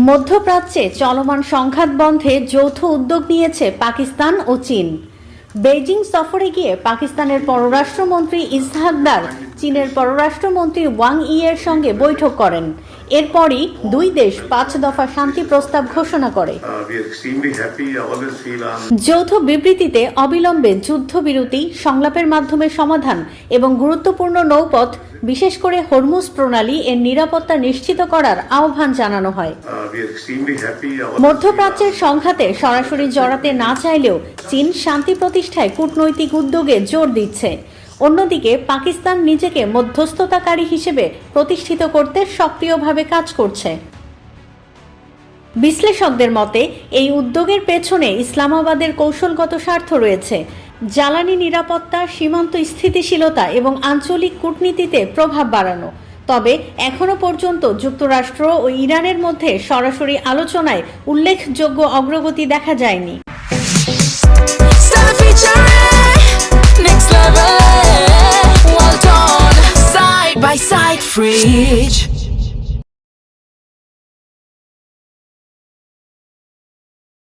মধ্যপ্রাচ্যে চলমান সংঘাত বন্ধে যৌথ উদ্যোগ নিয়েছে পাকিস্তান ও চীন। বেইজিং সফরে গিয়ে পাকিস্তানের পররাষ্ট্রমন্ত্রী ইসহাক দার চীনের পররাষ্ট্রমন্ত্রী ওয়াং ইয়ের সঙ্গে বৈঠক করেন। এরপরই দুই দেশ 5 দফা শান্তি প্রস্তাব ঘোষণা করে। যৌথ বিবৃতিতে অবিলম্বে যুদ্ধবিরতি, সংলাপের মাধ্যমে সমাধান এবং গুরুত্বপূর্ণ নৌপথ, বিশেষ করে হরমুজ প্রণালী এর নিরাপত্তা নিশ্চিত করার আহ্বান জানানো হয়। মধ্যপ্রাচ্যের সংঘাতে সরাসরি জড়াতে না চাইলেও চীন শান্তি প্রতিষ্ঠায় কূটনৈতিক উদ্যোগে জোর দিচ্ছে। অন্যদিকে পাকিস্তান নিজেকে মধ্যস্থতাকারী হিসেবে প্রতিষ্ঠিত করতে সক্রিয়ভাবে কাজ করছে। বিশ্লেষকদের মতে এই উদ্যোগের পেছনে ইসলামাবাদের কৌশলগত স্বার্থ রয়েছে। জ্বালানি নিরাপত্তা, সীমান্ত স্থিতিশীলতা এবং আঞ্চলিক কূটনীতিতে প্রভাব বাড়ানো। তবে এখনো পর্যন্ত যুক্তরাষ্ট্র ও ইরানের মধ্যে সরাসরি আলোচনায় উল্লেখযোগ্য অগ্রগতি দেখা যায়নি। Side by side fridge